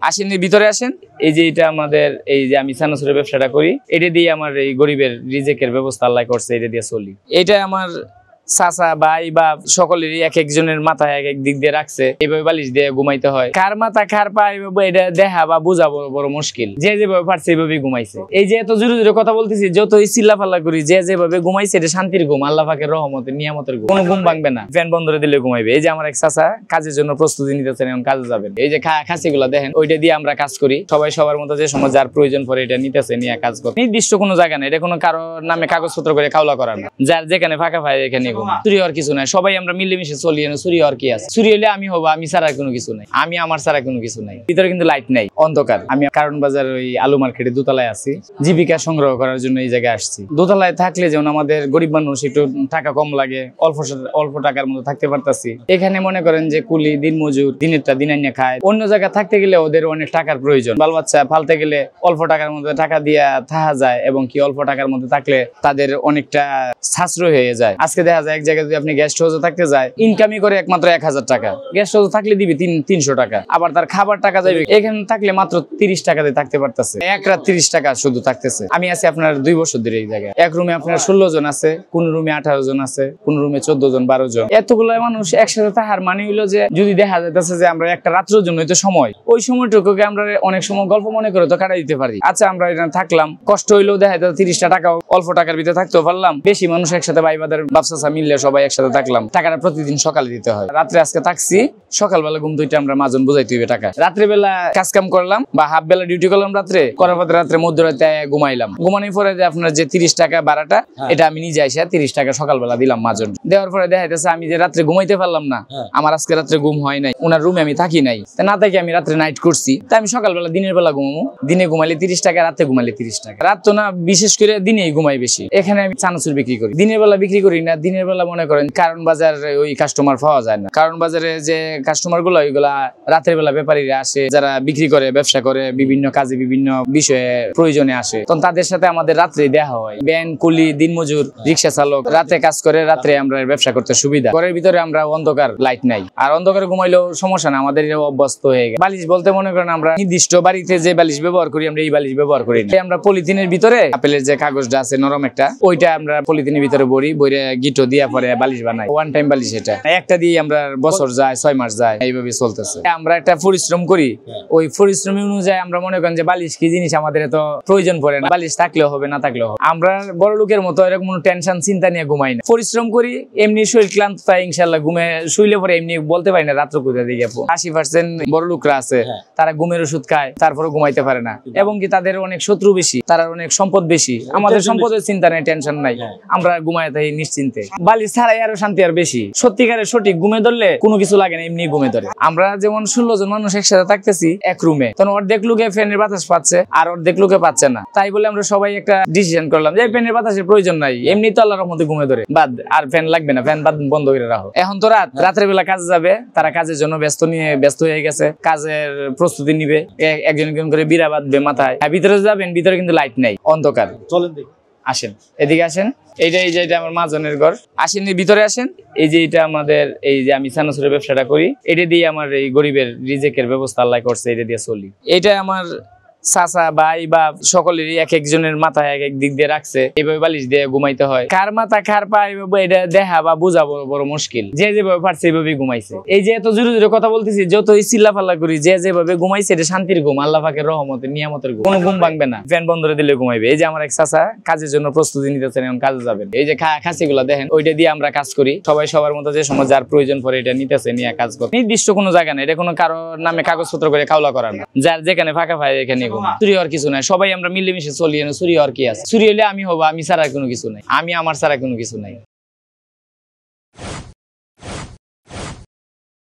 আসেন ভিতরে আসেন। এই যে এটা আমাদের এই যে আমি চানাচুরের ব্যবসাটা করি, এটা দিয়ে আমার এই গরিবের রিজেকের ব্যবস্থা আল্লাহ করছে, এটা দিয়ে চলি। এটা আমার চাচা ভাই বা সকলেরই এক একজনের মাথায় এক এক দিক দিয়ে রাখছে, এইভাবে বালিশ দিয়ে ঘুমাইতে হয়। কার মাথা কার পা এইভাবে এটা দেখা বা বোঝা বড় মুশকিল। যে যেভাবে পারছে এইভাবে ঘুমাইছে। এই যে এত জোরে জোরে কথা বলতেছি, যতই চিল্লা ফাল্লা করি, যে যেভাবে ঘুমাইছে এটা শান্তির ঘুম, আল্লাহ পাকের রহমতের নিয়ামতের ঘুম। কোনো ঘুম ভাঙবে না, ফ্যান বন্ধ করে দিলে ঘুমাইবে। এই যে আমার এক চাচা কাজের জন্য প্রস্তুতি নিতেছেন, এখন কাজে যাবেন। এই যে খাসি গুলা দেখেন, ওইটা দিয়ে আমরা কাজ করি। সবাই সবার মতো যে সময় যার প্রয়োজন পড়ে এটা নিতেছে, নিয়ে কাজ করে। নির্দিষ্ট কোনো জায়গা নেই, এটা কোনো কারো নামে কাগজপত্র করে খাওলা করা না। যার যেখানে ফাঁকা পায় এখানে ঘুমা। চুরি হওয়ার কিছু নাই, সবাই আমরা মিলেমিশে চলি। চুরি হওয়ার কি আছে? চুরি হলে আমি হবো, আমি ছাড়া কোনো কিছু নাই, আমি আমার ছাড়া কোনো কিছু নাই। ভিতরে কিন্তু লাইট নাই, অন্ধকার। আমি কারণ বাজার ওই আলু মার্কেটে দোতলায় আছি, জীবিকা সংগ্রহ করার জন্য এই জায়গায় আসছি। দোতলায় থাকলে যেমন আমাদের গরিব মানুষ একটু টাকা কম লাগে, অল্প টাকার মধ্যে থাকতে পারতাছি। এখানে মনে করেন যে কুলি দিন মজুর, দিনেরটা দিনাইয়া খায়। অন্য জায়গায় থাকতে গেলে ওদের অনেক টাকার প্রয়োজন, বাল বাচ্চা ফালতে গেলে অল্প টাকার মধ্যে টাকা দিয়া থাকা যায়, এবং কি অল্প টাকার মধ্যে থাকলে তাদের অনেকটা সাশ্রয় হয়ে যায়। আজকে দেখা যায় এক জায়গায় যদি আপনি গেস্ট হাউসে থাকতে যায়, ইনকামই করে একমাত্র 1000 টাকা, গেস্ট হাউসে থাকলে দিবি 300 টাকা, আবার তার খাবার টাকা যাবে। এখানে থাকলে মাত্র 30 টাকা দিয়ে থাকতে পারতেছে, এক রাত 30 টাকা শুধু থাকতেছে। আমি আছি আপনার 2 বছর ধরে এই জায়গায়। এক রুমে আপনার 16 জন আছে, কোন রুমে 18 জন আছে, কোন রুমে 14 জন 12 জন। এতগুলো মানুষ একসাথে থাকার মানে হইলো যে যদি দেখা যাইতেছে যে আমরা একটা রাত্রের জন্য হয়তো সময়, ওই সময়টুকুকে আমরা অনেক সময় গল্প মনে করে তো কাটাই দিতে পারি। আচ্ছা আমরা এখানে থাকলাম, কষ্ট হইলেও দেখা যাচ্ছে 30টা টাকা অল্প টাকার ভিতরে থাকতেও পারলাম। বেশি মানুষ একসাথে ভাই বাদের ব্যবসা মিললে সবাই একসাথে থাকলাম, টাকাটা প্রতিদিন সকালে দিতে হয়। রাত্রে আজকে থাকছি, সকালবেলা ঘুম দুইটা আমরা মাজন বুঝাইতে হইবে টাকা। রাত্রে বেলা কাজ কাম করলাম বা হাফ বেলা ডিউটি করলাম, রাত্রে করার পর রাত্রে মধ্যরাতে ঘুমাইলাম। ঘুমানোর পরে যে আপনার যে 30 টাকা ভাড়াটা, এটা আমি নিজে আইসা 30 টাকা সকালবেলা দিলাম মাজন। দেওয়ার পরে দেখা যাচ্ছে আমি যে রাত্রে ঘুমাইতে পারলাম না, আমার আজকে রাত্রে ঘুম হয় নাই, ওনার রুমে আমি থাকি নাই, না থাকি আমি রাত্রে নাইট করছি, তাই আমি সকালবেলা দিনের বেলা ঘুমাবো। দিনে ঘুমাইলে 30 টাকা, রাতে ঘুমাইলে 30 টাকা। রাত তো না, বিশেষ করে দিনেই ঘুমাই বেশি। এখানে আমি চানাচুর বিক্রি করি, দিনের বেলা বিক্রি করি না। দিনের বেলা মনে করেন কারণ বাজার ওই কাস্টমার পাওয়া যায় না। কারণ বাজারে যে কাস্টমার গুলো, ওইগুলা রাতের বেলা ব্যাপারীরা আসে, যারা বিক্রি করে, ব্যবসা করে, বিভিন্ন কাজে বিভিন্ন বিষয়ে প্রয়োজনে আসে, তখন তাদের সাথে আমাদের রাত্রে দেখা হয়। ব্যান, কুলি, দিনমজুর, রিক্সা চালক রাতে কাজ করে, রাত্রে আমরা ব্যবসা করতে সুবিধা। ঘরের ভিতরে আমরা অন্ধকার, লাইট নাই, আর অন্ধকারে ঘুমাইলেও সমস্যা না, আমাদের অভ্যস্ত হয়ে গেছে। বালিশ বলতে মনে করেন আমরা নির্দিষ্ট বাড়িতে যে বালিশ ব্যবহার করি, আমরা এই বালিশ ব্যবহার করি না। আমরা পলিথিনের ভিতরে আপেলের যে কাগজটা আছে নরম একটা, ওইটা আমরা পলিথিনের ভিতরে ভরি, বইরে গিটো দিয়া পরে বালিশ বানাই। ওয়ান টাইম বালিশ এটা, একটা দিয়ে আমরা বছর যায়, 6 মাস যায়, এইভাবে চলতেছে। আমরা একটা পরিশ্রম করি, ওই পরিশ্রম অনুযায়ী আমরা মনে করেন যে বালিশ কি জিনিস আমাদের এত প্রয়োজন পড়ে না। বালিশ থাকলেও হবে, না থাকলেও হবে। আমরা বড় লোকের মতো এরকম কোনো টেনশন চিন্তা নিয়ে ঘুমাই না। পরিশ্রম করি, এমনি শরীর ক্লান্ত তাই ইনশাল্লাহ ঘুমে শুইলে পরে এমনি বলতে পারি না রাত্র কোথায় দিকে। 80% বড় লোকরা আছে, তারা ঘুমের ওষুধ খায়, তারপরে ঘুমাইতে পারে না, এবং কি তাদের অনেক শত্রু বেশি, তারা অনেক সম্পদ বেশি। আমাদের সম্পদের চিন্তা নেই, টেনশন নাই, আমরা ঘুমাই থাকি নিশ্চিন্তে। বালিশ ছাড়াই আরো শান্তি আর বেশি। সত্যিকারের সঠিক ঘুমে ধরলে কোনো কিছু লাগে না, এমনি ঘুমে ধরে। আমরা যেমন 16 জন মানুষ একসাথে থাকতেছি এক রুমে, তখন অর্ধেক লোকে ফ্যানের বাতাস পাচ্ছে আর অর্ধেক লোকে পাচ্ছে না। তাই বলে আমরা সবাই একটা ডিসিশন করলাম যে ফ্যানের বাতাসের প্রয়োজন নাই, এমনি তো আল্লাহর রহমতে ঘুমে ধরে, বাদ আর ফ্যান লাগবে না, ফ্যান বাদ বন্ধ করে রাখো। এখন তো রাতের বেলা কাজে যাবে, তারা কাজের জন্য ব্যস্ত হয়ে গেছে, কাজের প্রস্তুতি নিবে, একজন একজন করে বিড়া বাঁধবে মাথায়। ভিতরে যাবেন, ভিতরে কিন্তু লাইট নাই, অন্ধকার। চলেন দেখি, আসেন এদিকে আসেন। এই যে এটা আমার মাজনের ঘর, আসেন ভিতরে আসেন। এই যে এটা আমাদের এই যে আমি চানাচুরের ব্যবসাটা করি, এটা দিয়ে আমার এই গরিবের রিজেকের ব্যবস্থা আল্লাহ করছে, এটা দিয়ে চলি। এটা আমার চাচা ভাই বা সকলেরই এক একজনের মাথায় এক এক দিক দিয়ে রাখছে, এইভাবে বালিশ দিয়ে ঘুমাইতে হয়। কার মাথা কার পা এইভাবে এটা দেখা বা বোঝা বড় মুশকিল। যে যেভাবে পারছে এইভাবে ঘুমাইছে। এই যে এত জোরে জোরে কথা বলতেছি, যতই চিল্লা ফাল্লা করি, যে যেভাবে ঘুমাইছে এটা শান্তির ঘুম, আল্লাহ পাকের রহমতের নিয়ামতের ঘুম। কোনো ঘুম ভাঙবে না, ফ্যান বন্ধ করে দিলে ঘুমাইবে। এই যে আমার এক চাচা কাজের জন্য প্রস্তুতি নিতেছেন, এখন কাজে যাবেন। এই যে খাসি গুলা দেখেন, ওইটা দিয়ে আমরা কাজ করি। সবাই সবার মতো যে সময় যার প্রয়োজন পড়ে এটা নিতেছে, নিয়ে কাজ করে। নির্দিষ্ট কোনো জায়গা নেই, এটা কোনো কারো নামে কাগজপত্র করে খাওলা করা না। যার যেখানে ফাঁকা পায় এখানে ঘুমা। চুরি হওয়ার কিছু নাই, সবাই আমরা মিলেমিশে চলি। চুরি হওয়ার কি আছে? চুরি হলে আমি হবো, আমি ছাড়া কোনো কিছু নাই, আমি আমার ছাড়া কোনো কিছু নাই।